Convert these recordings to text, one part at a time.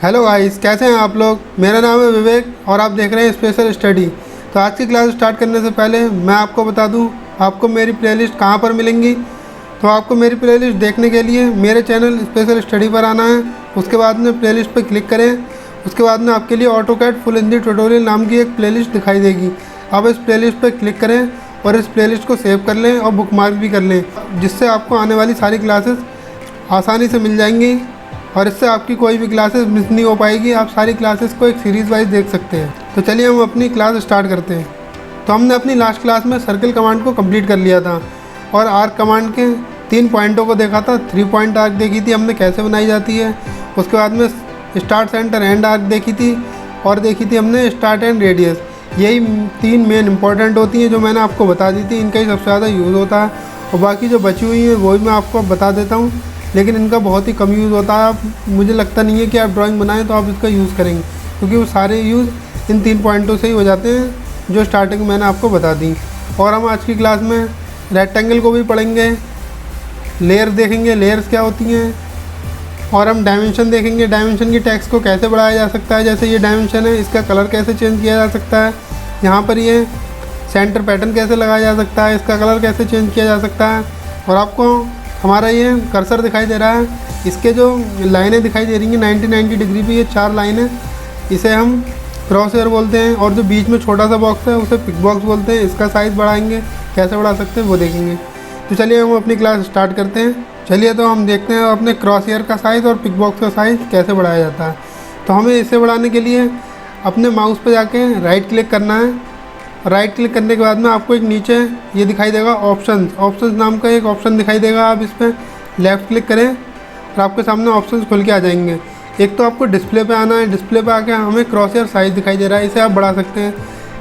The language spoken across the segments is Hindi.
हेलो गाइस, कैसे हैं आप लोग। मेरा नाम है विवेक और आप देख रहे हैं स्पेशल स्टडी। तो आज की क्लास स्टार्ट करने से पहले मैं आपको बता दूं आपको मेरी प्लेलिस्ट कहां पर मिलेंगी। तो आपको मेरी प्लेलिस्ट देखने के लिए मेरे चैनल स्पेशल स्टडी पर आना है। उसके बाद में प्लेलिस्ट पर क्लिक करें। उसके बाद में आपके लिए ऑटोकैड फुल हिंदी ट्यूटोरियल नाम की एक प्लेलिस्ट दिखाई देगी। आप इस प्लेलिस्ट पर क्लिक करें और इस प्लेलिस्ट को सेव कर लें और बुकमार्क भी कर लें, जिससे आपको आने वाली सारी क्लासेस आसानी से मिल जाएंगी और इससे आपकी कोई भी क्लासेस मिस नहीं हो पाएगी। आप सारी क्लासेस को एक सीरीज़ वाइज देख सकते हैं। तो चलिए हम अपनी क्लास स्टार्ट करते हैं। तो हमने अपनी लास्ट क्लास में सर्कल कमांड को कंप्लीट कर लिया था और आर्क कमांड के 3 पॉइंटों को देखा था। 3 पॉइंट आर्क देखी थी हमने कैसे बनाई जाती है। उसके बाद में स्टार्ट, सेंटर, एंड आर्क देखी थी और देखी थी हमने स्टार्ट एंड रेडियस। यही 3 मेन इंपॉर्टेंट होती हैं जो मैंने आपको बता दी थी। इनका ही सबसे ज़्यादा यूज़ होता है और बाकी जो बची हुई हैं वो भी मैं आपको बता देता हूँ, लेकिन इनका बहुत ही कम यूज़ होता है। आप मुझे लगता नहीं है कि आप ड्राइंग बनाएं तो आप इसका यूज़ करेंगे, क्योंकि वो सारे यूज़ इन 3 पॉइंटों से ही हो जाते हैं जो स्टार्टिंग में मैंने आपको बता दी। और हम आज की क्लास में रेक्टेंगल को भी पढ़ेंगे, लेयर देखेंगे, लेयर्स क्या होती हैं, और हम डायमेंशन देखेंगे। डायमेंशन की टेक्स्ट को कैसे बढ़ाया जा सकता है, जैसे ये डायमेंशन है, इसका कलर कैसे चेंज किया जा सकता है। यहाँ पर ये सेंटर पैटर्न कैसे लगाया जा सकता है, इसका कलर कैसे चेंज किया जा सकता है। और आपको हमारा ये कर्सर दिखाई दे रहा है, इसके जो लाइनें दिखाई दे रही हैं 90 डिग्री पे, ये 4 लाइनें, इसे हम क्रॉस हेयर बोलते हैं। और जो बीच में छोटा सा बॉक्स है उसे पिक बॉक्स बोलते हैं। इसका साइज़ बढ़ाएंगे, कैसे बढ़ा सकते हैं वो देखेंगे। तो चलिए हम अपनी क्लास स्टार्ट करते हैं। चलिए तो हम देखते हैं अपने क्रॉस हेयर का साइज़ और पिक बॉक्स का साइज़ कैसे बढ़ाया जाता है। तो हमें इसे बढ़ाने के लिए अपने माउस पर जाके राइट क्लिक करना है। राइट क्लिक करने के बाद में आपको एक नीचे ये दिखाई देगा ऑप्शंस नाम का एक ऑप्शन दिखाई देगा। आप इस पर लेफ़्ट क्लिक करें और आपके सामने ऑप्शंस खुल के आ जाएंगे। एक तो आपको डिस्प्ले पे आना है। डिस्प्ले पे आके हमें क्रॉस हेयर साइज़ दिखाई दे रहा है, इसे आप बढ़ा सकते हैं।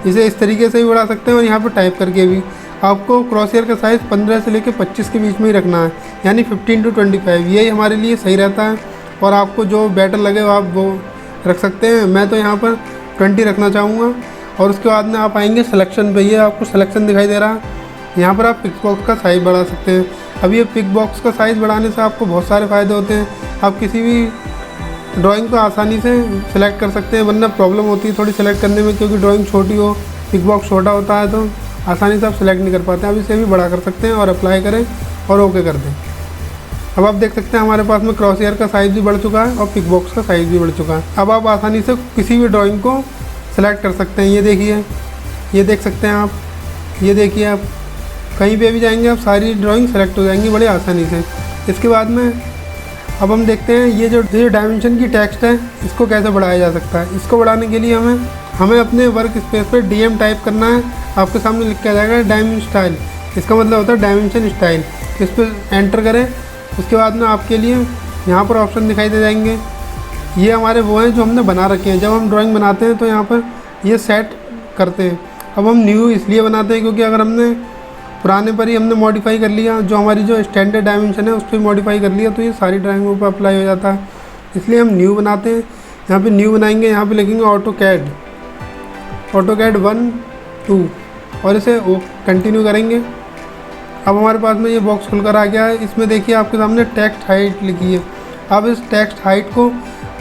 इसे इस तरीके से भी बढ़ा सकते हैं और यहाँ पर टाइप करके भी। आपको क्रॉस हेयर का साइज़ 15 से लेकर 25 के बीच में ही रखना है, यानी 15 to 25। यही हमारे लिए सही रहता है और आपको जो बेटर लगे आप वो रख सकते हैं। मैं तो यहाँ पर 20 रखना चाहूँगा। और उसके बाद में आप आएंगे सिलेक्शन पे। ये आपको सिलेक्शन दिखाई दे रहा है, यहाँ पर आप पिक बॉक्स का साइज़ बढ़ा सकते हैं। अब ये पिक बॉक्स का साइज़ बढ़ाने से आपको बहुत सारे फ़ायदे होते हैं। आप किसी भी ड्राइंग को आसानी से सिलेक्ट कर सकते हैं, वरना प्रॉब्लम होती है थोड़ी सिलेक्ट करने में, क्योंकि ड्राइंग छोटी हो, पिक बॉक्स छोटा होता है तो आसानी से आप सिलेक्ट नहीं कर पाते। अब इसे भी बड़ा कर सकते हैं और अप्लाई करें और ओके कर दें। अब आप देख सकते हैं हमारे पास में क्रॉस हेयर का साइज़ भी बढ़ चुका है और पिक बॉक्स का साइज़ भी बढ़ चुका है। अब आप आसानी से किसी भी ड्राइंग को सेलेक्ट कर सकते हैं। ये देखिए, ये देख सकते हैं आप, ये देखिए, आप कहीं पे भी जाएंगे आप सारी ड्राइंग सेलेक्ट हो जाएंगी बड़ी आसानी से। इसके बाद में अब हम देखते हैं ये जो डायमेंशन की टेक्स्ट है इसको कैसे बढ़ाया जा सकता है। इसको बढ़ाने के लिए हमें अपने वर्क स्पेस पर DM टाइप करना है। आपके सामने लिख के आ जाएगा डायमेंशन स्टाइल, इसका मतलब होता है डायमेंशन स्टाइल। इस पर एंटर करें। उसके बाद में आपके लिए यहाँ पर ऑप्शन दिखाई दे जाएंगे। ये हमारे वो हैं जो हमने बना रखे हैं। जब हम ड्राइंग बनाते हैं तो यहाँ पर ये सेट करते हैं। अब हम न्यू इसलिए बनाते हैं क्योंकि अगर हमने पुराने पर ही हमने मॉडिफाई कर लिया, जो हमारी जो स्टैंडर्ड डायमेंशन है उस पर मॉडिफाई कर लिया, तो ये सारी ड्राइंगों पर अप्लाई हो जाता है। इसलिए हम न्यू बनाते हैं। यहाँ पे न्यू बनाएंगे, यहाँ पे लिखेंगे ऑटोकैड 1, 2 और इसे कंटिन्यू करेंगे। अब हमारे पास में ये बॉक्स खुलकर आ गया है। इसमें देखिए आपके सामने टेक्स्ट हाइट लिखी है। आप इस टेक्स्ट हाइट को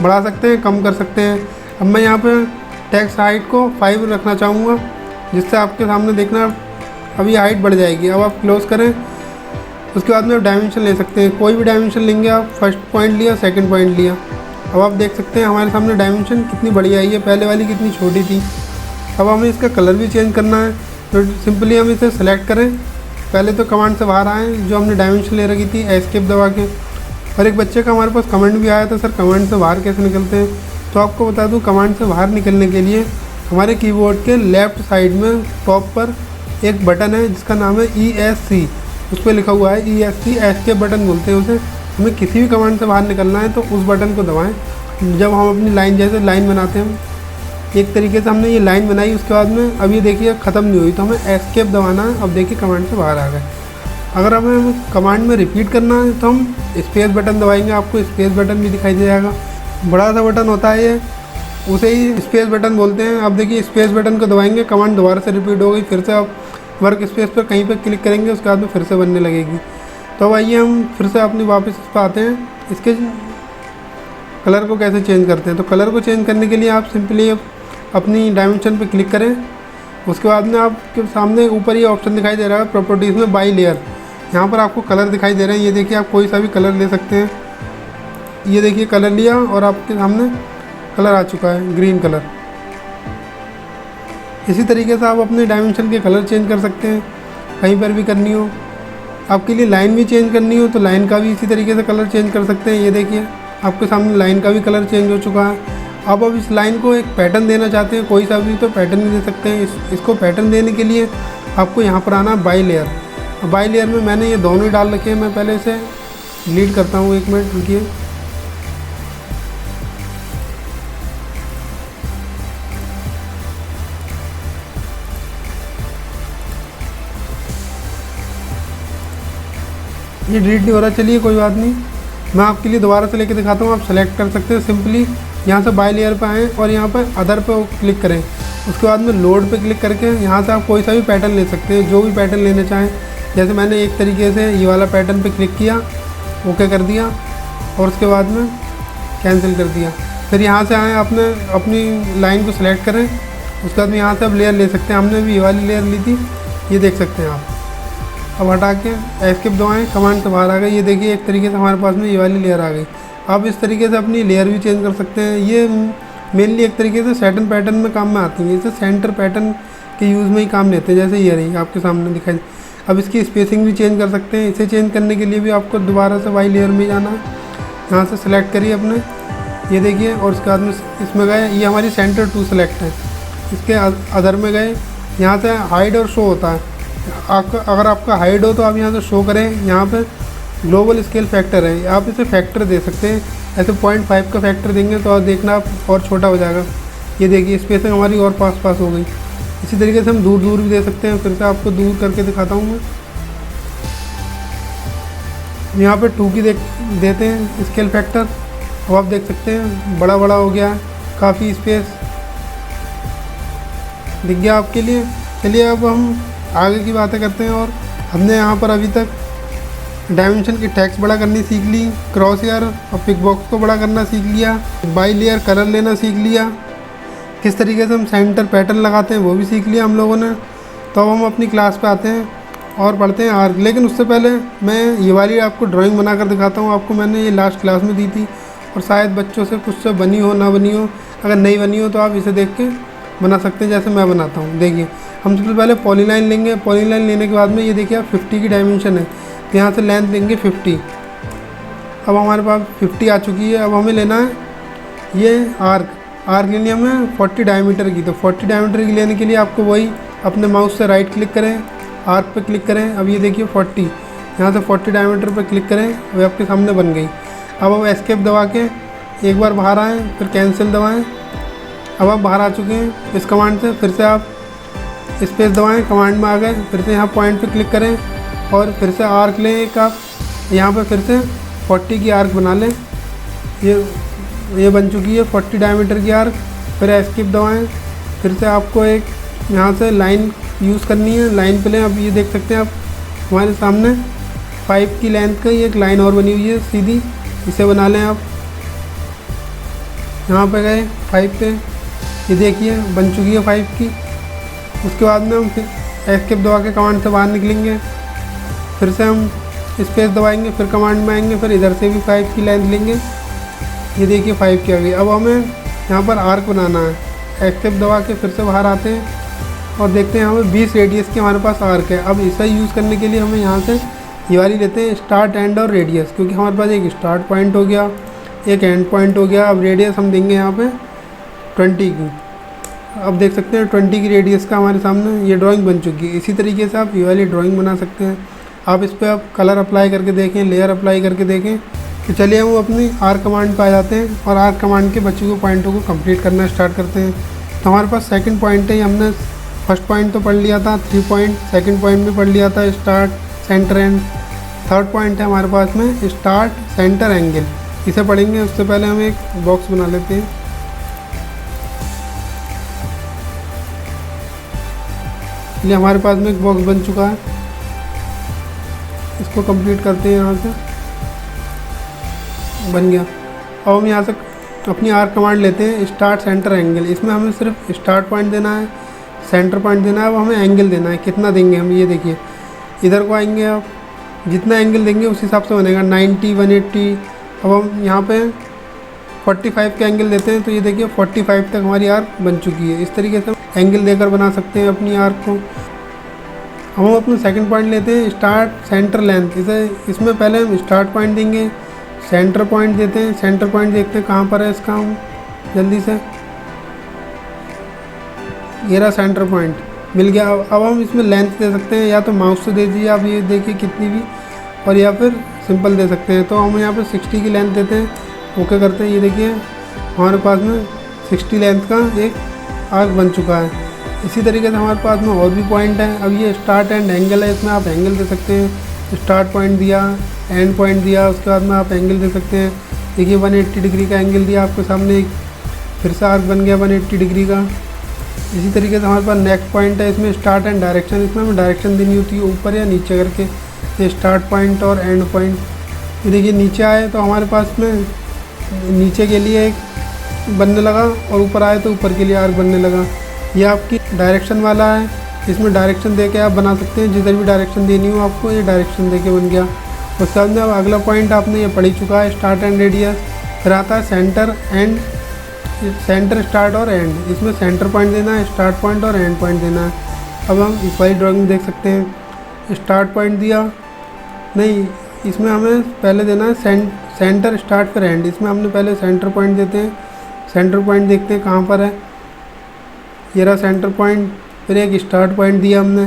बढ़ा सकते हैं, कम कर सकते हैं। अब मैं यहाँ पे टेक्स्ट हाइट को 5 रखना चाहूँगा, जिससे आपके सामने देखना अब ये हाइट बढ़ जाएगी। अब आप क्लोज़ करें। उसके बाद में आप डायमेंशन ले सकते हैं, कोई भी डायमेंशन लेंगे आप। फर्स्ट पॉइंट लिया, सेकंड पॉइंट लिया। अब आप देख सकते हैं हमारे सामने डायमेंशन कितनी बड़ी आई है, पहले वाली कितनी छोटी थी। अब हमें इसका कलर भी चेंज करना है, तो सिंपली हम इसे सेलेक्ट करें। पहले तो कमांड से बाहर आएँ, जो हमने डायमेंशन ले रखी थी, एस्केप दबा के। और एक बच्चे का हमारे पास कमेंट भी आया था, सर कमेंट से बाहर कैसे निकलते हैं। तो आपको बता दूं, कमांड से बाहर निकलने के लिए हमारे कीबोर्ड के लेफ़्ट साइड में टॉप पर एक बटन है जिसका नाम है ESC। उस पर लिखा हुआ है ESC, एस्केप बटन बोलते हैं उसे। हमें किसी भी कमांड से बाहर निकलना है तो उस बटन को दबाएं। जब हम अपनी लाइन, जैसे लाइन बनाते हैं, एक तरीके से हमने ये लाइन बनाई, उसके बाद में अब ये देखिए ख़त्म नहीं हुई, तो हमें एस्केप दबाना है। अब देखिए कमांड से बाहर आ गए। अगर हमें कमांड में रिपीट करना है तो हम स्पेस बटन दबाएंगे, आपको स्पेस बटन भी दिखाई दे जाएगा। बड़ा सा बटन होता है ये, उसे ही स्पेस बटन बोलते हैं। अब देखिए स्पेस बटन को दबाएंगे, कमांड दोबारा से रिपीट हो गई। फिर से आप वर्क स्पेस पर कहीं पर क्लिक करेंगे, उसके बाद में फिर से बनने लगेगी। तो अब आइए हम फिर से अपनी वापस इस पर आते हैं। इसके कलर को कैसे चेंज करते हैं। तो कलर को चेंज करने के लिए आप सिंपली अपनी डायमेंशन पे क्लिक करें। उसके बाद में आपके सामने ऊपर ये ऑप्शन दिखाई दे रहा है प्रॉपर्टीज़ में बाई लेयर। यहाँ पर आपको कलर दिखाई दे रहे हैं। ये देखिए आप कोई सा भी कलर ले सकते हैं। ये देखिए कलर लिया और आपके सामने कलर आ चुका है, ग्रीन कलर। इसी तरीके से आप अपने डायमेंशन के कलर चेंज कर सकते हैं। कहीं पर भी करनी हो, आपके लिए लाइन भी चेंज करनी हो तो लाइन का भी इसी तरीके से कलर चेंज कर सकते हैं। ये देखिए आपके सामने लाइन का भी कलर चेंज हो चुका है। आप अब इस लाइन को एक पैटर्न देना चाहते हैं, कोई सा भी तो पैटर्न भी दे सकते हैं। इसको पैटर्न देने के लिए आपको यहाँ पर आना बाई लेयर। बाई लेयर में मैंने ये दोनों ही डाल रखे हैं। मैं पहले इसे डिलीट करता हूँ, 1 मिनट रुकिए। ये डिलीट नहीं हो रहा, चलिए कोई बात नहीं, मैं आपके लिए दोबारा से लेके दिखाता हूँ। आप सेलेक्ट कर सकते हैं, सिंपली यहाँ से बाई लेयर पे आएँ और यहाँ पर अदर पे क्लिक करें। उसके बाद में लोड पे क्लिक करके यहाँ से आप कोई सा भी पैटर्न ले सकते हैं, जो भी पैटर्न लेना चाहें। जैसे मैंने एक तरीके से ये वाला पैटर्न पे क्लिक किया, ओके कर दिया और उसके बाद में कैंसिल कर दिया। फिर यहाँ से आएँ, अपनी लाइन को सिलेक्ट करें। उसके बाद में यहाँ से आप लेयर ले सकते हैं। हमने भी ये वाली लेयर ली थी, ये देख सकते हैं आप। अब हटा के एस्केप दबाएँ, कमांड से बाहर आ गई। ये देखिए एक तरीके से हमारे पास में ये वाली लेयर आ गई। आप इस तरीके से अपनी लेयर भी चेंज कर सकते हैं। ये मेनली एक तरीके से सैटन पैटर्न में काम में आती है। इसे सेंटर पैटर्न के यूज़ में ही काम लेते हैं। जैसे ये रही आपके सामने दिखाई। अब इसकी स्पेसिंग भी चेंज कर सकते हैं। इसे चेंज करने के लिए भी आपको दोबारा से वाई लेयर में जाना है। यहाँ से सिलेक्ट करिए अपने, ये देखिए, और उसके बाद में इसमें गए। ये हमारी सेंटर टू सेलेक्ट है। इसके अदर में गए, यहाँ से हाइड और शो होता है। अगर आपका हाइड हो तो आप यहाँ से शो करें। यहाँ पे ग्लोबल स्केल फैक्टर है, आप इसे फैक्टर दे सकते हैं। ऐसे 0.5 का फैक्टर देंगे तो आप देखना आप और छोटा हो जाएगा। ये देखिए स्पेसिंग हमारी और पास हो गई। इसी तरीके से हम दूर दूर भी दे सकते हैं। फिर से आपको दूर करके दिखाता हूँ मैं। यहाँ पे 2 की देते हैं स्केल फैक्टर। अब आप देख सकते हैं बड़ा हो गया है, काफ़ी स्पेस दिख गया आपके लिए। चलिए अब हम आगे की बातें करते हैं। और हमने यहाँ पर अभी तक डायमेंशन की टेक्स्ट बड़ा करनी सीख ली, क्रॉस हेयर और पिक बॉक्स को बड़ा करना सीख लिया, बाई लेयर कलर लेना सीख लिया, किस तरीके से हम सेंटर पैटर्न लगाते हैं वो भी सीख लिया हम लोगों ने। तो अब हम अपनी क्लास पे आते हैं और पढ़ते हैं आर्क। लेकिन उससे पहले मैं ये वाली आपको ड्राइंग बना कर दिखाता हूँ। आपको मैंने ये लास्ट क्लास में दी थी और शायद बच्चों से कुछ से बनी हो ना बनी हो। अगर नहीं बनी हो तो आप इसे देख के बना सकते हैं जैसे मैं बनाता हूँ। देखिए हम सबसे पहले पॉलीलाइन लेंगे। पॉलीलाइन लेने के बाद में ये देखिए आप 50 की डायमेंशन है, तो यहाँ से लेंथ लेंगे 50। अब हमारे पास 50 आ चुकी है। अब हमें लेना है ये आर्क लेनी है हमें 40 डायमीटर की। तो 40 डायमीटर की लेने के लिए आपको वही अपने माउस से राइट क्लिक करें, आर्क पे क्लिक करें। अब ये देखिए 40, यहाँ से 40 डायमीटर पे क्लिक करें, अब आपके सामने बन गई। अब हम एस्केप दबा के एक बार बाहर आएँ, फिर कैंसिल दबाएँ। अब आप बाहर आ चुके हैं इस कमांड से। फिर से आप स्पेस दबाएँ, कमांड में आ गए। फिर से यहाँ पॉइंट पे क्लिक करें और फिर से आर्क लें एक। आप यहाँ पे फिर से 40 की आर्क बना लें। ये बन चुकी है 40 डायमीटर की आर्क। फिर एस्केप दबाएँ। फिर से आपको एक यहाँ से लाइन यूज़ करनी है, लाइन पे लें। अब ये देख सकते हैं आप हमारे सामने 5 की लेंथ का एक लाइन और बनी हुई है सीधी, इसे बना लें आप। यहाँ पे गए 5 पे, ये देखिए बन चुकी है 5 की। उसके बाद में हम फिर एस्केप दबा के कमांड से बाहर निकलेंगे। फिर से हम स्पेस दबाएंगे, फिर कमांड में आएंगे, फिर इधर से भी 5 की लेंथ लेंगे। ये देखिए 5 की आ गई। अब हमें यहाँ पर आर्क बनाना है। एस्केप दबा के फिर से बाहर आते हैं और देखते हैं हमें 20 रेडियस की हमारे पास आर्क है। अब इसे यूज़ करने के लिए हमें यहाँ से ये वाली लेते हैं स्टार्ट, एंड और रेडियस, क्योंकि हमारे पास एक स्टार्ट पॉइंट हो गया, एक एंड पॉइंट हो गया। अब रेडियस हम देंगे यहाँ पे 20 की। अब देख सकते हैं 20 की रेडियस का हमारे सामने ये ड्राइंग बन चुकी है। इसी तरीके से आप ये वाली ड्राइंग बना सकते हैं। आप इस पर आप कलर अप्लाई करके देखें, लेयर अप्लाई करके देखें। तो चलिए हम अपनी आर कमांड पे आ जाते हैं और आर कमांड के बचे हुए पॉइंटों को कंप्लीट करना स्टार्ट करते हैं। तो हमारे पास सेकंड पॉइंट है, हमने फर्स्ट पॉइंट तो पढ़ लिया था 3 पॉइंट, सेकंड पॉइंट भी पढ़ लिया था start, centre, and. Third point है हमारे पास में स्टार्ट, सेंटर, एंगल। इसे पढ़ेंगे। उससे पहले हम एक बॉक्स बना लेते हैं। ये हमारे पास में एक बॉक्स बन चुका है, इसको कंप्लीट करते हैं। यहाँ से बन गया। अब हम यहाँ से अपनी आर्क कमांड लेते हैं स्टार्ट सेंटर एंगल। इसमें हमें सिर्फ स्टार्ट पॉइंट देना है, सेंटर पॉइंट देना है, वो हमें एंगल देना है। कितना देंगे हम, ये देखिए इधर को आएंगे आप, जितना एंगल देंगे उस हिसाब से बनेगा 90, 180। अब हम यहाँ पे 45 का एंगल देते हैं तो ये देखिए 45 तक हमारी आर्क बन चुकी है। इस तरीके से हम एंगल देकर बना सकते हैं अपनी आर्क को। अब हम अपना सेकंड पॉइंट लेते हैं स्टार्ट सेंटर लेंथ। इसमें पहले हम स्टार्ट पॉइंट देंगे, सेंटर पॉइंट देते हैं। सेंटर पॉइंट देखते हैं कहाँ पर है इसका, हम जल्दी से, ये रहा सेंटर पॉइंट, मिल गया। अब हम इसमें लेंथ दे सकते हैं, या तो माउस से दे दीजिए आप, ये देखिए कितनी भी, और या फिर सिंपल दे सकते हैं। तो हम यहाँ पर 60 की लेंथ देते हैं, ओके करते हैं। ये देखिए हमारे पास में 60 लेंथ का एक आर्क बन चुका है। इसी तरीके से हमारे पास में और भी पॉइंट है। अब ये स्टार्ट एंड एंगल है, इसमें आप एंगल दे सकते हैं। स्टार्ट पॉइंट दिया, एंड पॉइंट दिया, उसके बाद में आप एंगल दे सकते हैं। देखिए 180 डिग्री का एंगल दिया आपके सामने, एक फिर से आर्क बन गया 180 डिग्री का। इसी तरीके से हमारे पास नेक्स्ट पॉइंट है, इसमें स्टार्ट एंड डायरेक्शन। इसमें हमें डायरेक्शन देनी होती है ऊपर या नीचे करके। ये स्टार्ट पॉइंट और एंड पॉइंट, ये देखिए नीचे आए तो हमारे पास में नीचे के लिए एक बनने लगा, और ऊपर आए तो ऊपर के लिए आर्क बनने लगा। ये आपकी डायरेक्शन वाला है, इसमें डायरेक्शन दे के आप बना सकते हैं। जिधर भी डायरेक्शन देनी हो आपको, ये डायरेक्शन दे के बन गया। उसके बाद में अब अगला पॉइंट आपने ये पढ़ ही चुका है, स्टार्ट एंड रेडियस। फिर आता है सेंटर एंड, सेंटर स्टार्ट और एंड। इसमें सेंटर पॉइंट देना है, स्टार्ट पॉइंट और एंड पॉइंट देना है। अब हम इस वाली ड्राइंग में देख सकते हैं, स्टार्ट पॉइंट दिया नहीं, इसमें हमें पहले देना है सेंटर स्टार्ट फिर एंड। इसमें हमने पहले सेंटर पॉइंट देते हैं। सेंटर पॉइंट देखते हैं कहाँ पर है, ये रहा सेंटर पॉइंट। फिर एक स्टार्ट पॉइंट दिया हमने,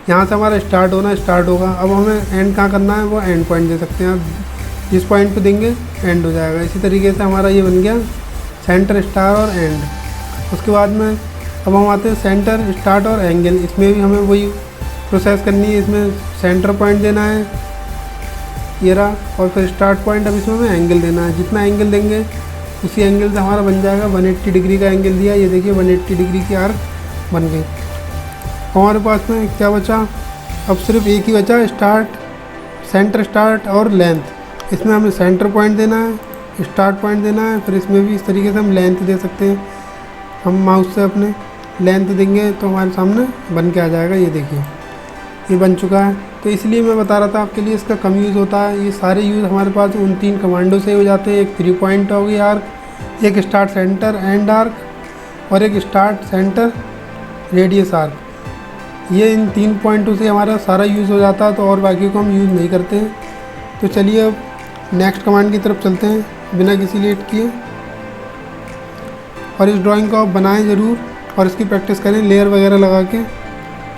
यहाँ से हमारा स्टार्ट होना स्टार्ट होगा। अब हमें एंड कहाँ करना है, वो एंड पॉइंट दे सकते हैं आप। जिस पॉइंट पे देंगे एंड हो जाएगा। इसी तरीके से हमारा ये बन गया सेंटर स्टार और एंड। उसके बाद में अब हम आते हैं सेंटर स्टार्ट और एंगल। इसमें भी हमें वही प्रोसेस करनी है। इसमें सेंटर पॉइंट देना है, ये रहा, और फिर स्टार्ट पॉइंट। अब इसमें हमें एंगल देना है, जितना एंगल देंगे उसी एंगल से हमारा बन जाएगा। 180 डिग्री का एंगल दिया, ये देखिए 180 डिग्री की आर्क बन गई। हमारे पास में क्या बचा, अब सिर्फ एक ही बचा, स्टार्ट, सेंटर स्टार्ट और लेंथ। इसमें हमें सेंटर पॉइंट देना है, स्टार्ट पॉइंट देना है, फिर इसमें भी इस तरीके से हम लेंथ दे सकते हैं। हम माउस से अपने लेंथ देंगे तो हमारे सामने बन के आ जाएगा। ये देखिए ये बन चुका है। तो इसलिए मैं बता रहा था आपके लिए इसका कम यूज़ होता है। ये सारे यूज़ हमारे पास उन 3 कमांडों से हो जाते हैं। एक 3 पॉइंट हो गई आर्क, एक स्टार्ट सेंटर एंड आर्क, और एक स्टार्ट सेंटर रेडियस आर्क। ये इन 3 पॉइंटों से हमारा सारा यूज़ हो जाता है, तो और बाकी को हम यूज़ नहीं करते हैं। तो चलिए अब नेक्स्ट कमांड की तरफ चलते हैं बिना किसी लेट किए। और इस ड्राइंग को आप बनाएं ज़रूर और इसकी प्रैक्टिस करें लेयर वगैरह लगा के।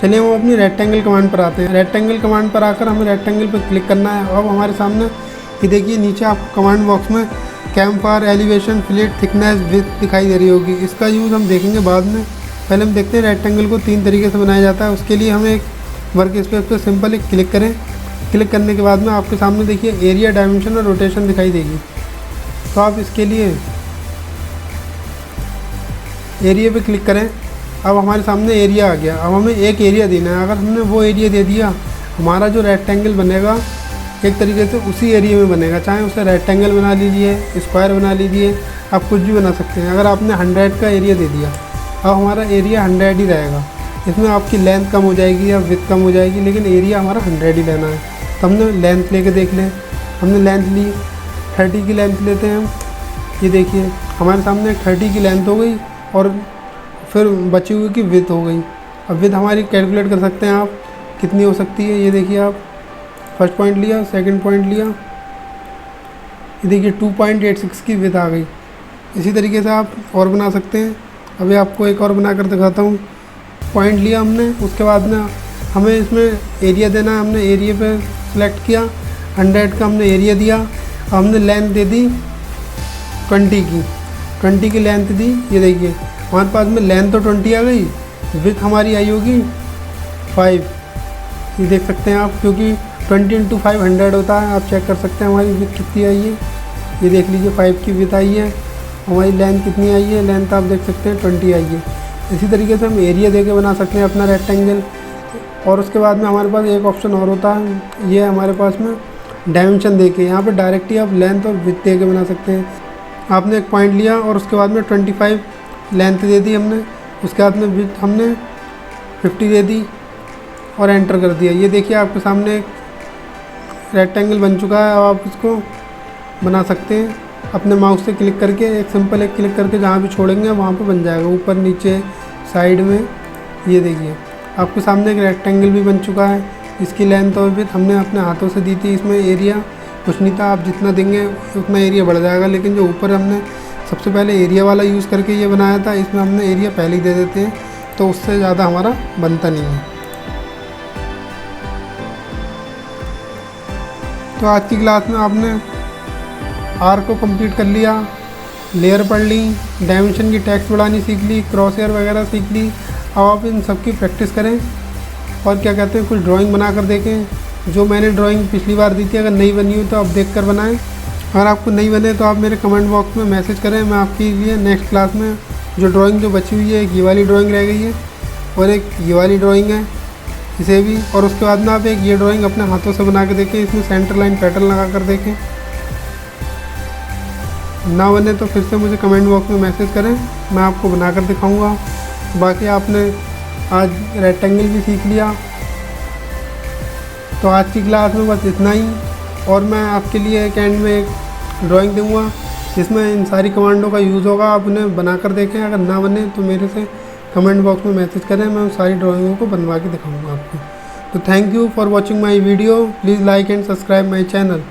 चलिए हम अपनी रेक्टेंगल कमांड पर आते हैं। रेक्टेंगल कमांड पर आकर हमें रेक्टेंगल पर क्लिक करना है। अब हमारे सामने ये देखिए नीचे आपको कमांड बॉक्स में कैम्फायर, एलिवेशन, फिलेट, थिकनेस, विड्थ दिखाई दे रही होगी। इसका यूज़ हम देखेंगे बाद में। पहले हम देखते हैं रेक्टेंगल को 3 तरीके से बनाया जाता है। उसके लिए हमें एक वर्क स्पेस पर सिंपल एक क्लिक करें। क्लिक करने के बाद में आपके सामने देखिए एरिया, डायमेंशन और रोटेशन दिखाई देगी। तो आप इसके लिए एरिया पे क्लिक करें। अब हमारे सामने एरिया आ गया। अब हमें एक एरिया देना है। अगर हमने वो एरिया दे दिया, हमारा जो रेक्टेंगल बनेगा एक तरीके से उसी एरिया में बनेगा। चाहे उसे रेक्टेंगल बना लीजिए, स्क्वायर बना लीजिए, आप कुछ भी बना सकते हैं। अगर आपने 100 का एरिया दे दिया, अब हमारा एरिया 100 ही रहेगा। इसमें आपकी लेंथ कम हो जाएगी या विड्थ कम हो जाएगी, लेकिन एरिया हमारा 100 ही लेना है। तो हमने लेंथ लेके देख लें। हमने लेंथ ली, 30 की लेंथ लेते हैं हम। ये देखिए हमारे सामने 30 की लेंथ हो गई और फिर बची हुई की विड्थ हो गई। अब विड्थ हमारी कैलकुलेट कर सकते हैं आप कितनी हो सकती है। ये देखिए आप फर्स्ट पॉइंट लिया, सेकंड पॉइंट लिया, ये देखिए 2.86 की विड्थ आ गई। इसी तरीके से आप और बना सकते हैं। अभी आपको एक और बना कर दिखाता हूँ। पॉइंट लिया हमने, उसके बाद में हमें इसमें एरिया देना है। हमने एरिया पे सिलेक्ट किया, 100 का हमने एरिया दिया। अब हमने लेंथ दे दी 20 की लेंथ दी। ये देखिए हमारे पास में लेंथ तो 20 आ गई, विड्थ हमारी आई होगी 5। ये देख सकते हैं आप, क्योंकि 20 × 5 100 होता है। आप चेक कर सकते हैं हमारी विड्थ कितनी आई है। ये देख लीजिए 5 की विड्थ आई है। हमारी लेंथ कितनी आई है, लेंथ आप देख सकते हैं 20 आई है। इसी तरीके से हम एरिया दे के बना सकते हैं अपना रेक्टेंगल। और उसके बाद में हमारे पास एक ऑप्शन और होता है, ये हमारे पास में डायमेंशन दे के। यहाँ पर डायरेक्टली आप लेंथ और विड्थ दे के बना सकते हैं। आपने एक पॉइंट लिया और उसके बाद में 25 लेंथ दे दी हमने, उसके बाद में विड्थ हमने 50 दे दी और एंटर कर दिया। ये देखिए आपके सामने एक रेक्टेंगल बन चुका है। अब आप इसको बना सकते हैं अपने माउस से क्लिक करके, एक सिंपल एक क्लिक करके जहाँ भी छोड़ेंगे वहाँ पे बन जाएगा, ऊपर नीचे साइड में। ये देखिए आपके सामने एक रेक्टेंगल भी बन चुका है। इसकी लेंथ और विड्थ हमने अपने हाथों से दी थी। इसमें एरिया कुछ नहीं था, आप जितना देंगे उतना एरिया बढ़ जाएगा, लेकिन जो ऊपर हमने सबसे पहले एरिया वाला यूज़ करके ये बनाया था, इसमें हमने एरिया पहले ही दे देते हैं तो उससे ज़्यादा हमारा बनता नहीं है। तो आज की क्लास में आपने आर को कंप्लीट कर लिया, लेयर पढ़ ली, डायमेंशन की टेक्स्ट बढ़ानी सीख ली, क्रॉस हेयर वगैरह सीख ली। अब आप इन सब की प्रैक्टिस करें और क्या कहते हैं कुछ ड्राइंग बना कर देखें। जो मैंने ड्राइंग पिछली बार दी थी, अगर नहीं बनी हो तो आप देख कर बनाएं। अगर आपको नहीं बने तो आप मेरे कमेंट बॉक्स में मैसेज करें, मैं आपके लिए नेक्स्ट क्लास में जो ड्राइंग जो बची हुई है, एक ये वाली ड्राइंग रह गई है और एक ये वाली ड्राइंग है, इसे भी, और उसके बाद में आप एक ये ड्राइंग अपने हाथों से बना के देखें। इसमें सेंटर लाइन पैटर्न लगा कर देखें। ना बने तो फिर से मुझे कमेंट बॉक्स में मैसेज करें, मैं आपको बना कर दिखाऊँगा। बाकी आपने आज रेक्टेंगल भी सीख लिया। तो आज की क्लास में बस इतना ही, और मैं आपके लिए एक एंड में एक ड्राइंग दूँगा जिसमें इन सारी कमांडों का यूज़ होगा। आप उन्हें बना कर देखें, अगर ना बने तो मेरे से कमेंट बॉक्स में मैसेज करें, मैं उन सारी ड्राइंगों को बनवा के दिखाऊंगा आपको। तो thank you for watching my video. Please like and subscribe my channel.